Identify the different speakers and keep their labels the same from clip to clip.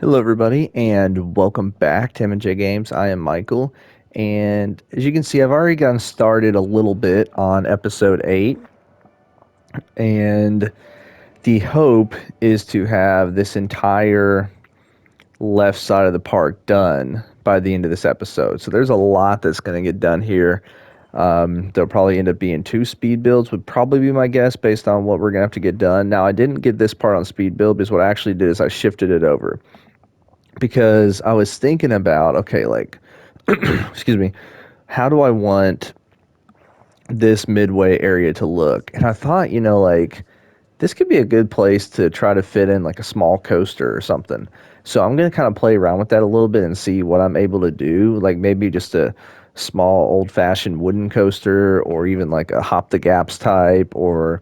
Speaker 1: Hello, everybody, and welcome back to M&J Games. I am Michael, and as you can see, I've already gotten started a little bit on episode 8, and the hope is to have this entire left side of the park done by the end of this episode. So there's a lot that's going to get done here. There'll probably end up being 2 speed builds, would probably be my guess based on what we're going to have to get done. Now, I didn't get this part on speed build because what I actually did is I shifted it over. Because I was thinking about, okay, like, excuse me, how do I want this midway area to look? And I thought, like, this could be a good place to try to fit in like a small coaster or something. So I'm going to kind of play around with that a little bit and see what I'm able to do. Like maybe just a small old fashioned wooden coaster, or even like a hop the gaps type, or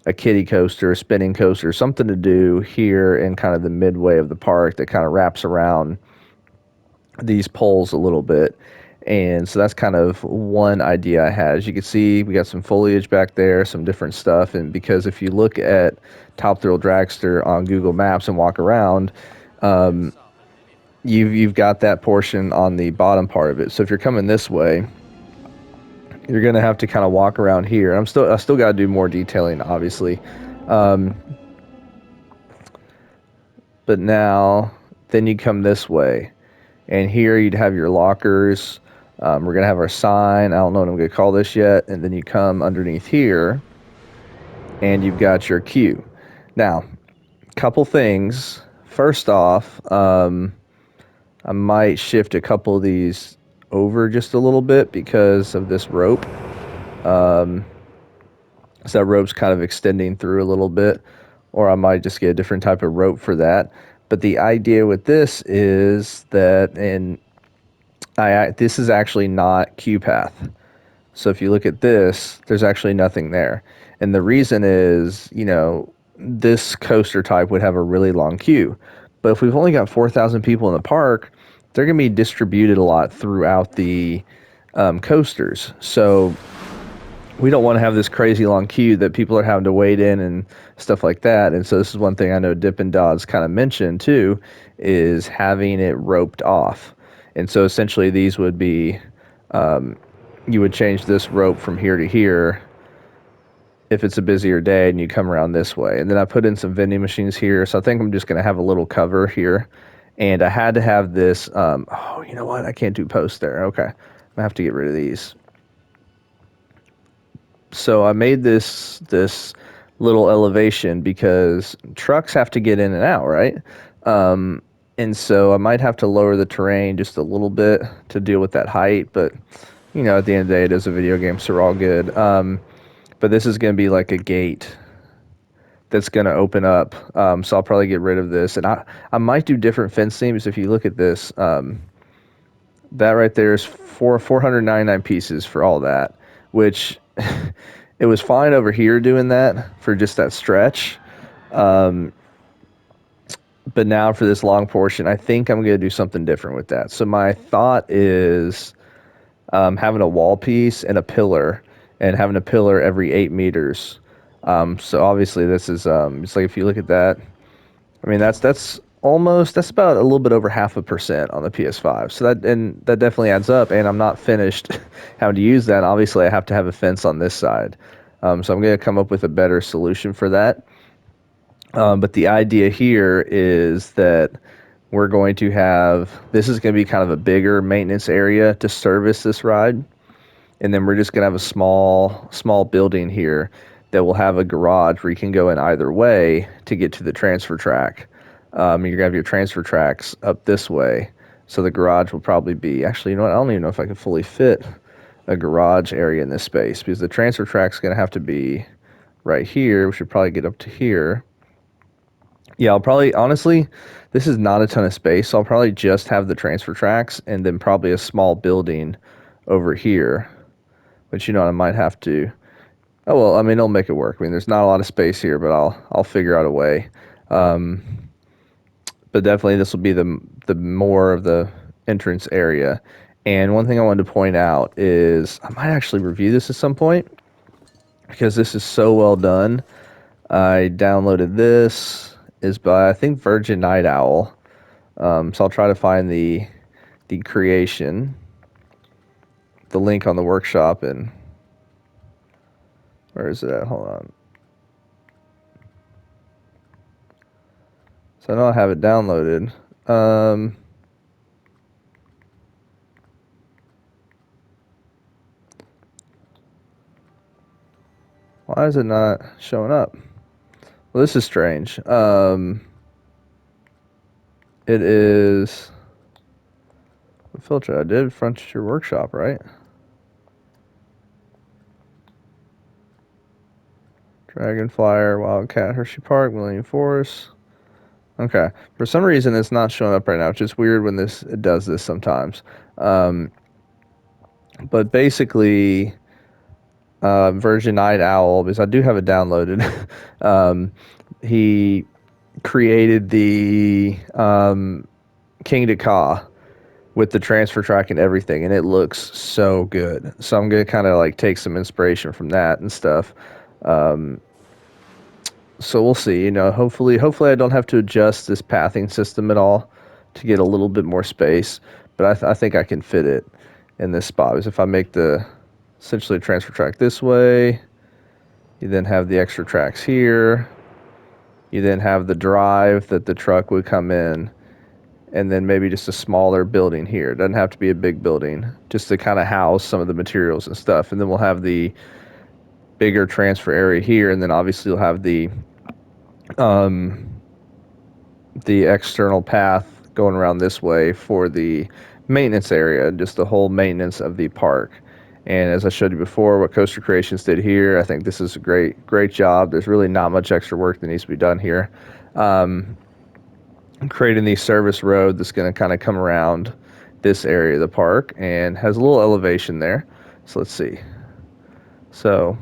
Speaker 1: a kiddie coaster, a spinning coaster, something to do here in kind of the midway of the park that kind of wraps around these poles a little bit. And so that's kind of one idea I had. As you can see, we got some foliage back there, some different stuff. And because if you look at Top Thrill Dragster on Google Maps and walk around, you've got that portion on the bottom part of it. So if you're coming this way, you're gonna have to kind of walk around here. I still got to do more detailing, obviously. But now, then you come this way, and here you'd have your lockers. We're going to have our sign. I don't know what I'm going to call this yet. And then you come underneath here, and you've got your queue. Now, couple things. First off, I might shift a couple of these over just a little bit because of this rope. So that rope's kind of extending through a little bit, or I might just get a different type of rope for that. But the idea with this is that, this is actually not queue path. So if you look at this, there's actually nothing there. And the reason is, this coaster type would have a really long queue. But if we've only got 4,000 people in the park, they're going to be distributed a lot throughout the coasters. So we don't want to have this crazy long queue that people are having to wait in and stuff like that. And so this is one thing I know Dippin' Dots kind of mentioned too, is having it roped off. And so essentially these would be, you would change this rope from here to here if it's a busier day and you come around this way. And then I put in some vending machines here. So I think I'm just going to have a little cover here. And I had to have this, oh, you know what? I can't do posts there. Okay. I'm going to have to get rid of these. So I made this little elevation because trucks have to get in and out, right? And so I might have to lower the terrain just a little bit to deal with that height, but at the end of the day, it is a video game, so we're all good. But this is going to be like a gate that's going to open up, so I'll probably get rid of this. And I might do different fence themes. If you look at this, that right there is 499 pieces for all that, which it was fine over here doing that for just that stretch. But now for this long portion, I think I'm going to do something different with that. So my thought is having a wall piece and a pillar, and having a pillar every 8 meters. So obviously this is, it's like if you look at that, I mean, that's about a little bit over 0.5% on the PS5. So that definitely adds up, and I'm not finished having to use that. Obviously I have to have a fence on this side. So I'm going to come up with a better solution for that. But the idea here is that we're going to this is going to be kind of a bigger maintenance area to service this ride. And then we're just going to have a small building here that will have a garage where you can go in either way to get to the transfer track. You're going to have your transfer tracks up this way. So the garage will probably be, actually, you know what? I don't even know if I can fully fit a garage area in this space, because the transfer track's going to have to be right here. We should probably get up to here. Yeah, I'll probably, honestly, this is not a ton of space, so I'll probably just have the transfer tracks and then probably a small building over here. But I might have to. Oh well, I mean, it'll make it work. I mean, there's not a lot of space here, but I'll figure out a way. But definitely, this will be the more of the entrance area. And one thing I wanted to point out is I might actually review this at some point because this is so well done. I downloaded this. Is by, I think, Virgin Night Owl. So I'll try to find the creation, the link on the workshop, and where is it at? Hold on. So I know I have it downloaded. Why is it not showing up? Well, this is strange. It is the filter I did Frontier Workshop, right? Dragonflyer, Wildcat, Hershey Park, Millennium Forest. Okay. For some reason, it's not showing up right now, which is weird when it does this sometimes. But basically, version Night Owl, because I do have it downloaded. He created the King Ka with the transfer track and everything, and it looks so good. So I'm gonna kind of like take some inspiration from that and stuff. So we'll see. Hopefully I don't have to adjust this pathing system at all to get a little bit more space. But I think I can fit it in this spot. Because if I make the essentially transfer track this way, you then have the extra tracks here. You then have the drive that the truck would come in, and then maybe just a smaller building here. It doesn't have to be a big building, just to kind of house some of the materials and stuff. And then we'll have the bigger transfer area here, and then obviously you'll have the external path going around this way for the maintenance area, just the whole maintenance of the park. And as I showed you before, what Coaster Creations did here, I think this is a great job. There's really not much extra work that needs to be done here. Creating the service road that's going to kind of come around this area of the park and has a little elevation there. So let's see. So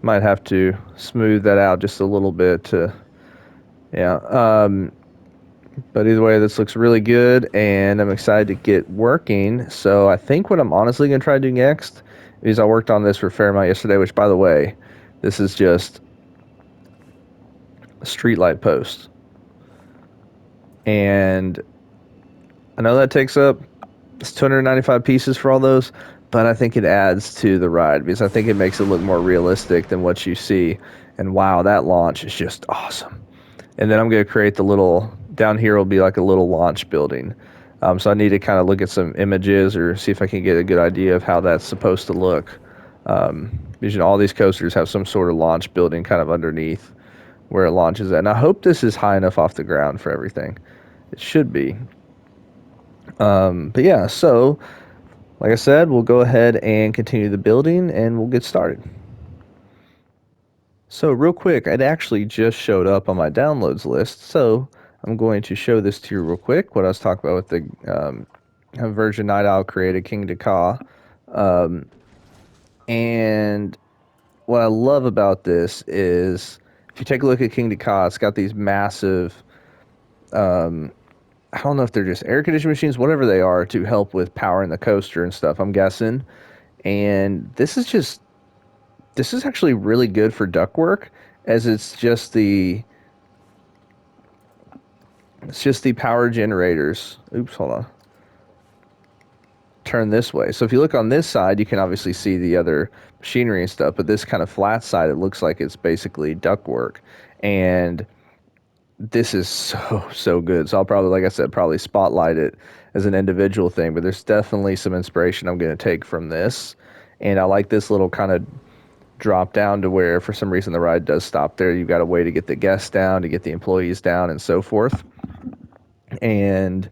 Speaker 1: might have to smooth that out just a little bit to, yeah. But either way, this looks really good, and I'm excited to get working. So I think what I'm honestly going to try to do next is I worked on this for a fair amount yesterday, which, by the way, this is just a streetlight post. And I know that takes up 295 pieces for all those, but I think it adds to the ride because I think it makes it look more realistic than what you see. And wow, that launch is just awesome. And then I'm going to create the little, down here will be like a little launch building. So I need to kind of look at some images or see if I can get a good idea of how that's supposed to look. Because all these coasters have some sort of launch building kind of underneath where it launches at. And I hope this is high enough off the ground for everything. It should be. But yeah, so like I said, we'll go ahead and continue the building and we'll get started. So real quick, it actually just showed up on my downloads list. So I'm going to show this to you real quick. What I was talking about with the version Night Owl created King Ka. And what I love about this is if you take a look at King Ka, it's got these massive, I don't know if they're just air conditioning machines, whatever they are, to help with powering the coaster and stuff, I'm guessing. And this is actually really good for ductwork, as it's just the power generators. Oops, hold on. Turn this way. So if you look on this side, you can obviously see the other machinery and stuff, but this kind of flat side, it looks like it's basically ductwork. And this is so good. So I'll probably, like I said, probably spotlight it as an individual thing, but there's definitely some inspiration I'm going to take from this. And I like this little kind of drop down to where for some reason the ride does stop there. You've got a way to get the guests down, to get the employees down, and so forth. And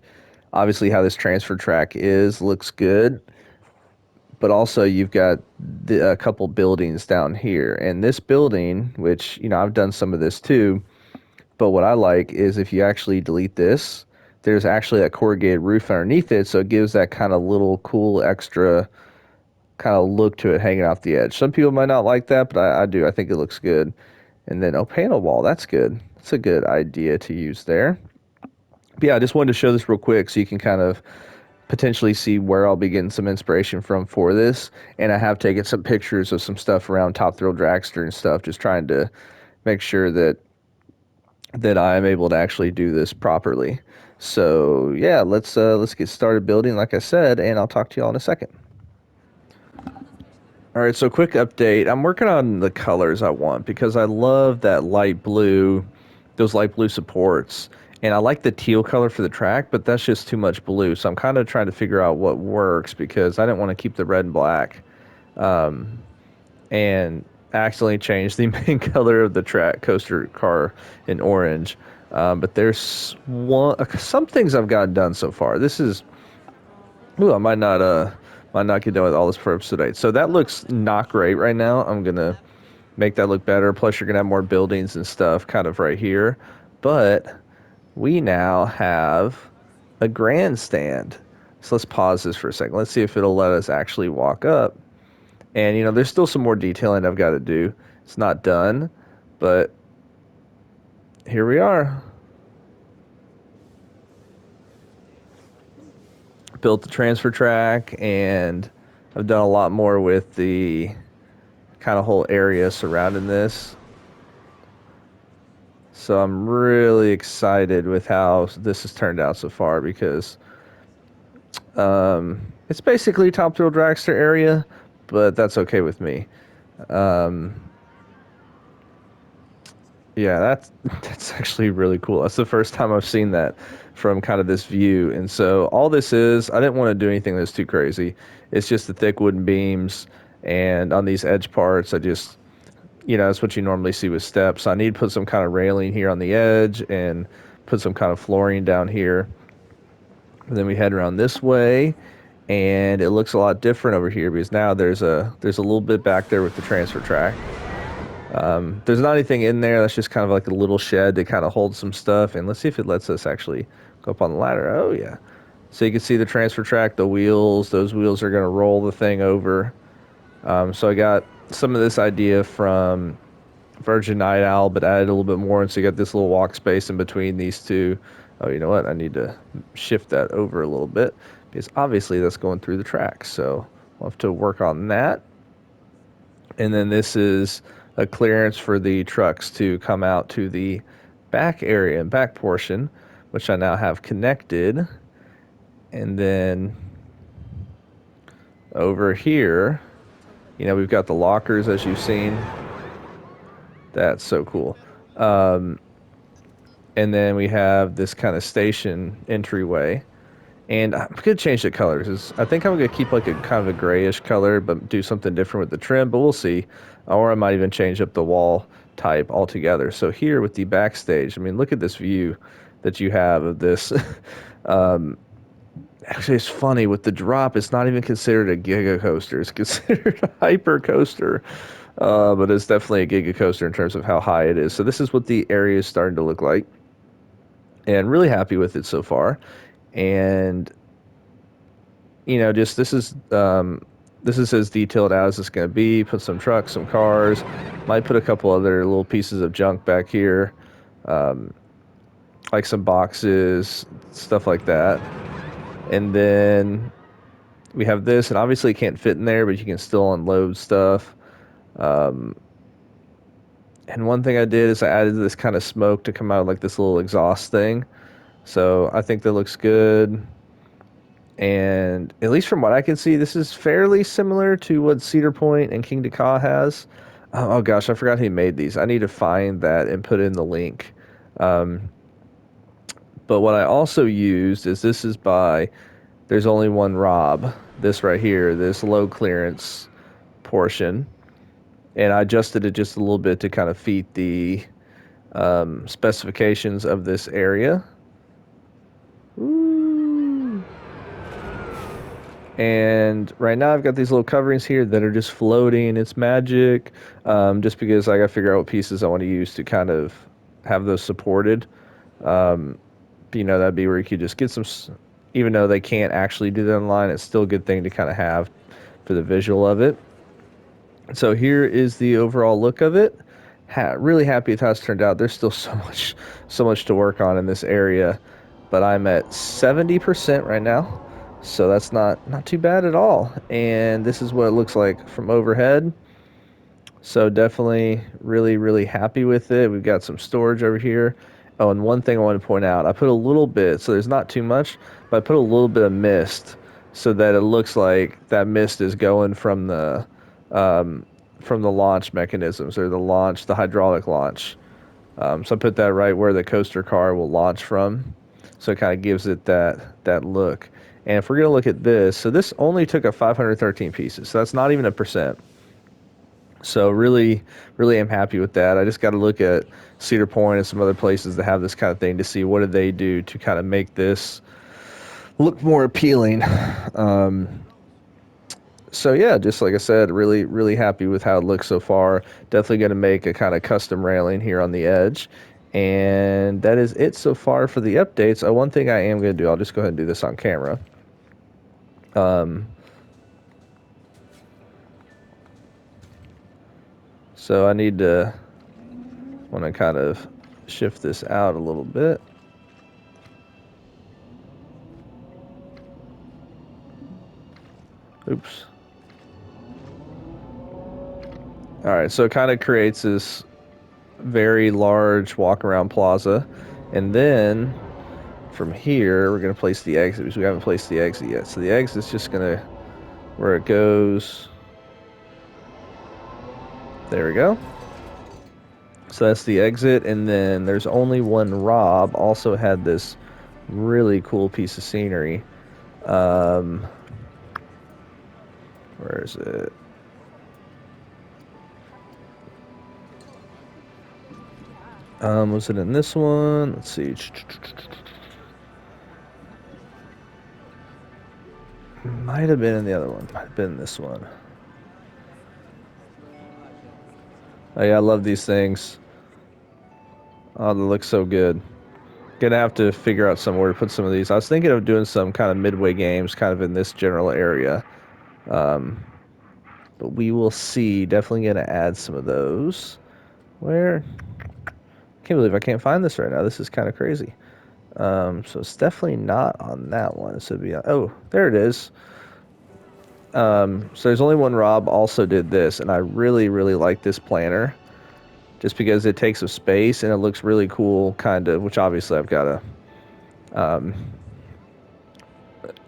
Speaker 1: obviously how this transfer track looks good. But also you've got a couple buildings down here. And this building, which, I've done some of this too, but what I like is if you actually delete this, there's actually a corrugated roof underneath it, so it gives that kind of little cool extra kind of look to it hanging off the edge. Some people might not like that, but I do. I think it looks good. And then, panel wall, that's good. That's a good idea to use there. But yeah, I just wanted to show this real quick so you can kind of potentially see where I'll be getting some inspiration from for this. And I have taken some pictures of some stuff around Top Thrill Dragster and stuff, just trying to make sure that I am able to actually do this properly. So yeah, let's get started building, like I said, and I'll talk to you all in a second. All right, so quick update. I'm working on the colors I want because I love that light blue, those light blue supports. And I like the teal color for the track, but that's just too much blue. So I'm kind of trying to figure out what works because I didn't want to keep the red and black. And accidentally changed the main color of the track coaster car in orange. But there's some things I've gotten done so far. This is, ooh, I might not get done with all this for episode 8. So that looks not great right now. I'm gonna make that look better. Plus, you're gonna have more buildings and stuff kind of right here. But we now have a grandstand. So let's pause this for a second. Let's see if it'll let us actually walk up. And there's still some more detailing I've got to do. It's not done, but here we are. Built the transfer track, and I've done a lot more with the kind of whole area surrounding this. So I'm really excited with how this has turned out so far because it's basically Top Thrill Dragster area, but that's okay with me. Um, Yeah, that's actually really cool. That's the first time I've seen that from kind of this view. And so all this is, I didn't want to do anything that's too crazy. It's just the thick wooden beams, and on these edge parts, I just, that's what you normally see with steps. I need to put some kind of railing here on the edge and put some kind of flooring down here. And then we head around this way, and it looks a lot different over here because now there's a little bit back there with the transfer track. There's not anything in there. That's just kind of like a little shed to kind of hold some stuff. And let's see if it lets us actually go up on the ladder. Oh, yeah. So you can see the transfer track, the wheels. Those wheels are going to roll the thing over. So I got some of this idea from Virgin Night Owl, but added a little bit more. And so you got this little walk space in between these two. Oh, you know what? I need to shift that over a little bit because obviously that's going through the track. So we'll have to work on that. And then this is a clearance for the trucks to come out to the back area and back portion, which I now have connected. And then over here, we've got the lockers as you've seen. That's so cool. And then we have this kind of station entryway. And I'm going to change the colors. I think I'm going to keep like a kind of a grayish color, but do something different with the trim, but we'll see. Or I might even change up the wall type altogether. So here with the backstage, I mean, look at this view that you have of this. Actually, it's funny. With the drop, it's not even considered a giga coaster. It's considered a hyper coaster. But it's definitely a giga coaster in terms of how high it is. So this is what the area is starting to look like. And really happy with it so far. And just this is as detailed as it's going to be. Put some trucks, some cars, might put a couple other little pieces of junk back here, like some boxes, stuff like that. And then we have this, and obviously it can't fit in there, but you can still unload stuff. And one thing I did is I added this kind of smoke to come out of like this little exhaust thing. So I think that looks good. And at least from what I can see, this is fairly similar to what Cedar Point and King Dakar has. Oh gosh, I forgot who made these. I need to find that and put in the link. But what I also used is this is by There's Only One Rob. This right here, this low clearance portion. And I adjusted it just a little bit to kind of fit the specifications of this area. Ooh. And right now I've got these little coverings here that are just floating. It's magic. Just because I got to figure out what pieces I want to use to kind of have those supported. That'd be where you could just get some, even though they can't actually do that online, it's still a good thing to kind of have for the visual of it. So here is the overall look of it. Really happy with how it's turned out. There's still so much to work on in this area, but I'm at 70% right now. So that's not too bad at all. And this is what it looks like from overhead. So definitely really, really happy with it. We've got some storage over here. Oh, and one thing I want to point out, I put a little bit, so there's not too much, but I put a little bit of mist so that it looks like that mist is going from the launch mechanisms or the hydraulic launch. So I put that right where the coaster car will launch from, so it kind of gives it that look. And if we're gonna look at this, so this only took up 513 pieces, so that's not even a percent. So really, really am happy with that. I just got to look at Cedar Point and some other places that have this kind of thing to see what did they do to kind of make this look more appealing. Um, so yeah, just like I said, really, really happy with how it looks so far. Definitely going to make a kind of custom railing here on the edge. And that is it so far for the updates. One thing I am going to do, I'll just go ahead and do this on camera. So I want to kind of shift this out a little bit. Oops. All right, so it kind of creates this very large walk-around plaza, and then from here we're going to place the exit because we haven't placed the exit yet. So the exit's just going to where it goes. There we go. So that's the exit, and then there's only one. Rob also had this really cool piece of scenery. Where is it? Was it in this one? Let's see. Might have been in the other one. Might have been in this one. Oh yeah, I love these things. Oh, they look so good. Gonna have to figure out somewhere to put some of these. I was thinking of doing some kind of midway games kind of in this general area. But we will see. Definitely gonna add some of those. Where? Can't believe I can't find this right now. This is kind of crazy. So it's definitely not on that one. So it'd be oh, there it is. So there's only one. Rob also did this, and I really, really like this planner, just because it takes up space and it looks really cool, kind of. Which obviously I've got to,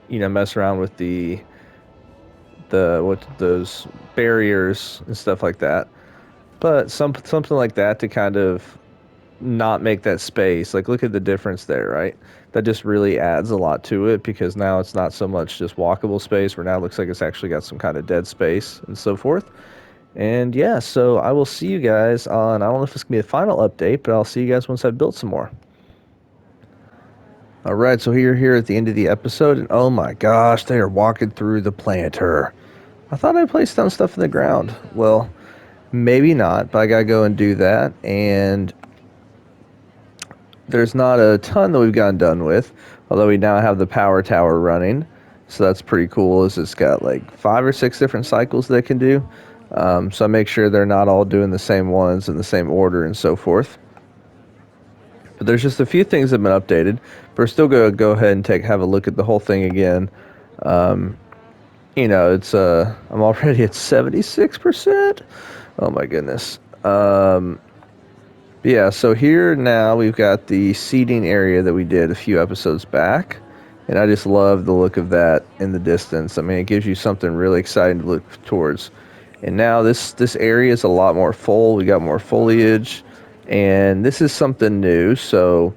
Speaker 1: mess around with what those barriers and stuff like that. But something like that to kind of not make that space. Like, look at the difference there, right? That just really adds a lot to it because now it's not so much just walkable space, where now it looks like it's actually got some kind of dead space and so forth. And yeah, so I will see you guys on, I don't know if it's going to be a final update, but I'll see you guys once I've built some more. All right, so here at the end of the episode, and oh my gosh, they are walking through the planter. I thought I placed down stuff in the ground. Well, maybe not, but I gotta go and do that. And there's not a ton that we've gotten done with, although we now have the power tower running. So that's pretty cool, is it's got like 5 or 6 different cycles they can do. So I make sure they're not all doing the same ones in the same order and so forth. But there's just a few things that have been updated. But we're still going to go ahead and have a look at the whole thing again. It's I'm already at 76%. Oh my goodness. Yeah, so here now we've got the seating area that we did a few episodes back. And I just love the look of that in the distance. I mean, it gives you something really exciting to look towards. And now this area is a lot more full. We got more foliage. And this is something new, so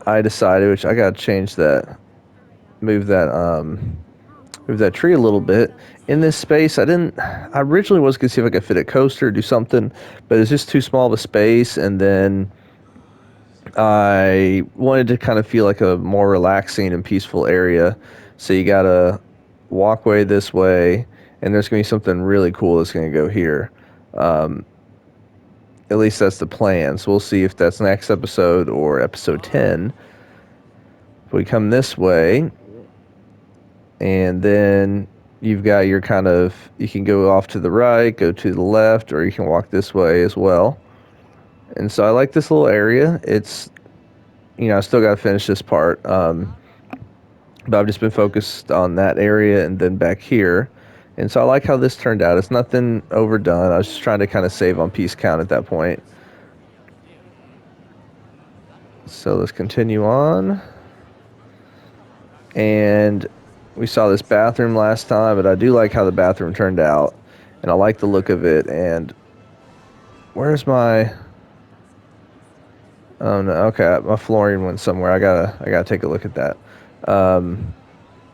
Speaker 1: I decided, which I got to change that, move that tree a little bit. In this space, I originally was going to see if I could fit a coaster or do something, but it's just too small of a space. And then I wanted to kind of feel like a more relaxing and peaceful area. So you got a walkway this way, and there's going to be something really cool that's going to go here. At least that's the plan. So we'll see if that's next episode or episode 10. If we come this way, and then you've got your you can go off to the right, go to the left, or you can walk this way as well. And so I like this little area. It's, I still got to finish this part. But I've just been focused on that area and then back here. And so I like how this turned out. It's nothing overdone. I was just trying to kind of save on piece count at that point. So let's continue on. And we saw this bathroom last time, but I do like how the bathroom turned out. And I like the look of it. And where's my... Oh no, okay, my flooring went somewhere. I gotta take a look at that.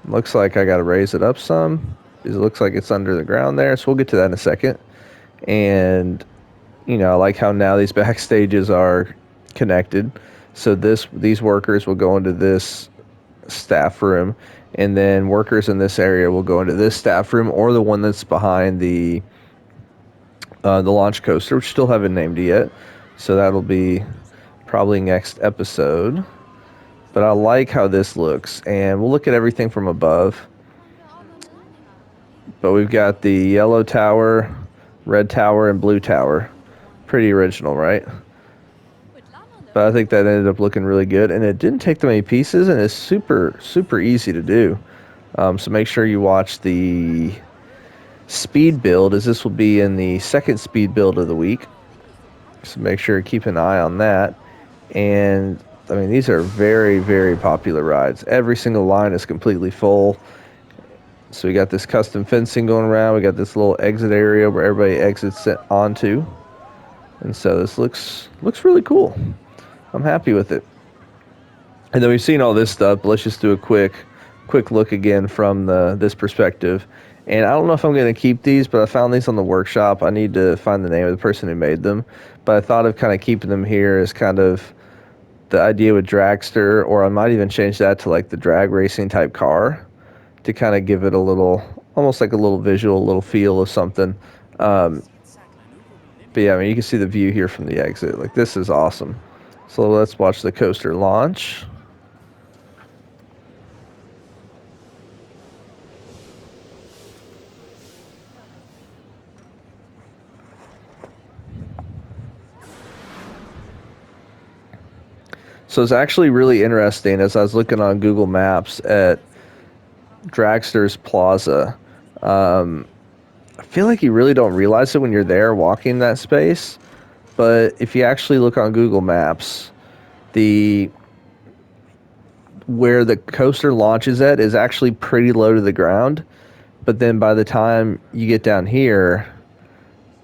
Speaker 1: Looks like I gotta raise it up some. It looks like it's under the ground there, so we'll get to that in a second. And I like how now these backstages are connected. So these workers will go into this staff room, and then workers in this area will go into this staff room or the one that's behind the launch coaster, which still haven't named it yet. So that'll be probably next episode. But I like how this looks, and we'll look at everything from above. But we've got the yellow tower, red tower, and blue tower. Pretty original, right? But I think that ended up looking really good, and it didn't take that many pieces, and it's super, super easy to do. So make sure you watch the speed build, as this will be in the second speed build of the week. So make sure to keep an eye on that. And I mean, these are very, very popular rides. Every single line is completely full. So we got this custom fencing going around. We got this little exit area where everybody exits onto. And so this looks really cool. I'm happy with it. And then we've seen all this stuff, but let's just do a quick look again from this perspective. And I don't know if I'm going to keep these, but I found these on the workshop. I need to find the name of the person who made them. But I thought of kind of keeping them here as kind of the idea with dragster, or I might even change that to like the drag racing type car to kind of give it a little, almost like a little visual, a little feel of something. But yeah, I mean, you can see the view here from the exit. Like, this is awesome. So let's watch the coaster launch. So it's actually really interesting as I was looking on Google Maps at Dragster's Plaza. I feel like you really don't realize it when you're there walking that space, but if you actually look on Google Maps, the where the coaster launches at is actually pretty low to the ground, but then by the time you get down here,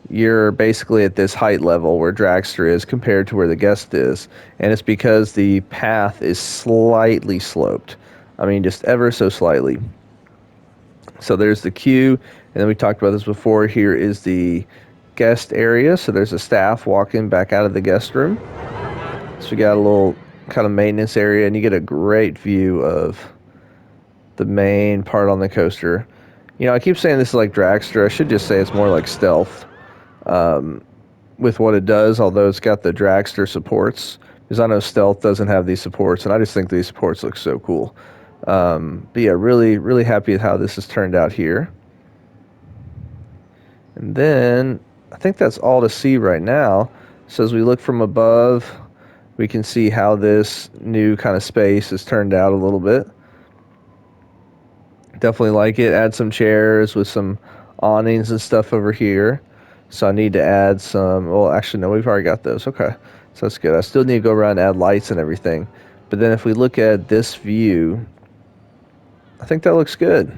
Speaker 1: you're basically at this height level where Dragster is compared to where the guest is, and it's because the path is slightly sloped. I mean, just ever so slightly. So there's the queue, and then we talked about this before. Here is the guest area. So there's a staff walking back out of the guest room. So we got a little kind of maintenance area, and you get a great view of the main part on the coaster. I keep saying this is like Dragster. I should just say it's more like Stealth with what it does, although it's got the Dragster supports. Because I know Stealth doesn't have these supports, and I just think these supports look so cool. But yeah, really, really happy with how this has turned out here. And then I think that's all to see right now. So as we look from above, we can see how this new kind of space has turned out a little bit. Definitely like it. Add some chairs with some awnings and stuff over here. So I need to add some, well, actually, no, we've already got those. Okay, so that's good. I still need to go around and add lights and everything. But then if we look at this view, I think that looks good.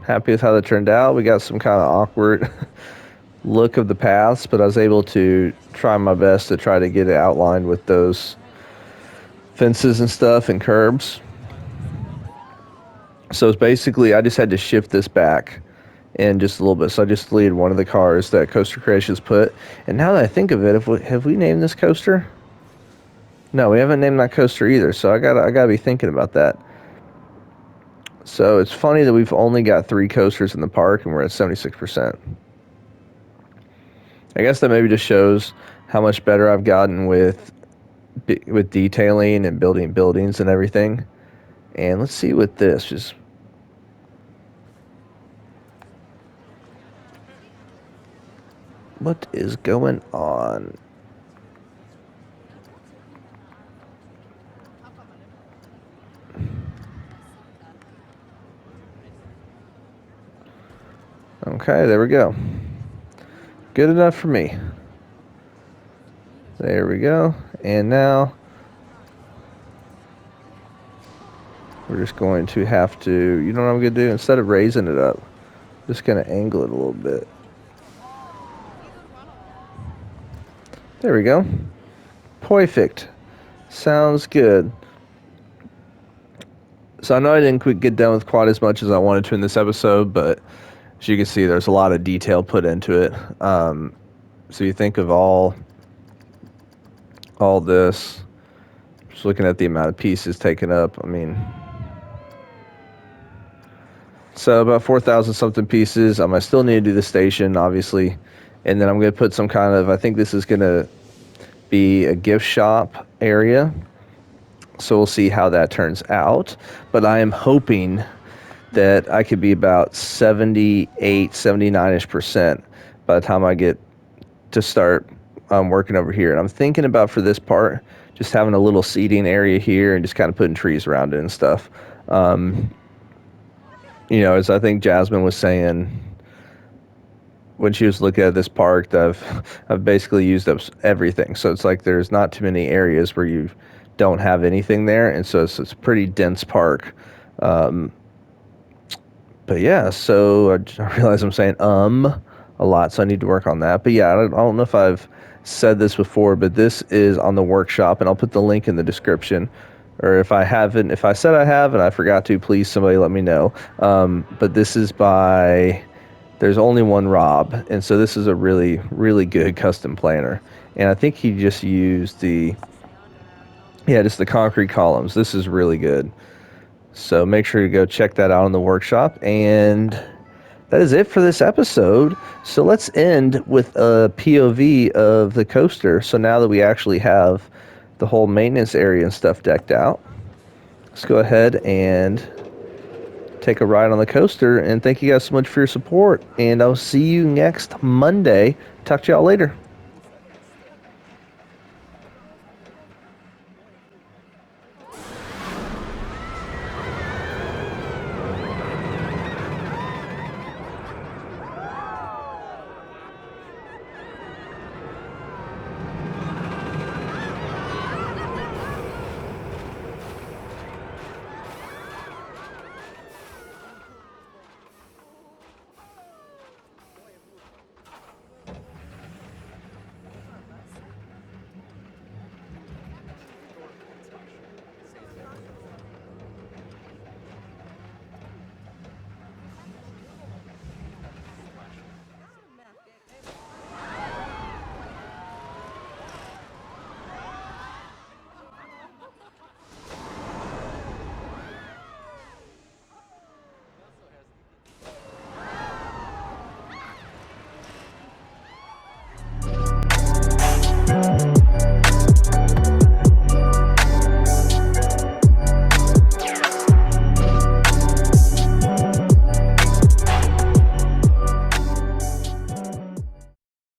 Speaker 1: Happy with how that turned out. We got some kind of awkward look of the paths, but I was able to try my best to try to get it outlined with those fences and stuff and curbs. So it's basically, I just had to shift this back in just a little bit. So I just deleted one of the cars that Coaster Creations put. And now that I think of it, have we named this coaster? No, we haven't named that coaster either. So I gotta be thinking about that. So it's funny that we've only got 3 coasters in the park and we're at 76%. I guess that maybe just shows how much better I've gotten with detailing and building buildings and everything. And let's see what this is. What is going on? Okay, there we go. Good enough for me. There we go. And now we're just going to have to, you know what I'm going to do? Instead of raising it up, just going to angle it a little bit. There we go. Perfect. Sounds good. So I know I didn't get done with quite as much as I wanted to in this episode, but as you can see, there's a lot of detail put into it. So you think of all this, just looking at the amount of pieces taken up, I mean, so about 4,000 something pieces. I still need to do the station, obviously, and then I'm going to put some kind of, I think this is going to be a gift shop area, so we'll see how that turns out, but I am hoping that I could be about 78, 79-ish% by the time I get to start working over here. And I'm thinking about, for this part, just having a little seating area here and just kind of putting trees around it and stuff. As I think Jasmine was saying when she was looking at this park, that I've basically used up everything. So it's like there's not too many areas where you don't have anything there, and so it's a pretty dense park. But yeah, so I realize I'm saying a lot, so I need to work on that. But yeah, I don't know if I've said this before, but this is on the workshop, and I'll put the link in the description. Or if I haven't, if I said I have and I forgot to, please somebody let me know. But this is by, there's only one Rob, and so this is a really, really good custom planner. And I think he just used just the concrete columns. This is really good. So make sure to go check that out in the workshop. And that is it for this episode. So let's end with a POV of the coaster. So now that we actually have the whole maintenance area and stuff decked out, let's go ahead and take a ride on the coaster. And thank you guys so much for your support. And I'll see you next Monday. Talk to y'all later.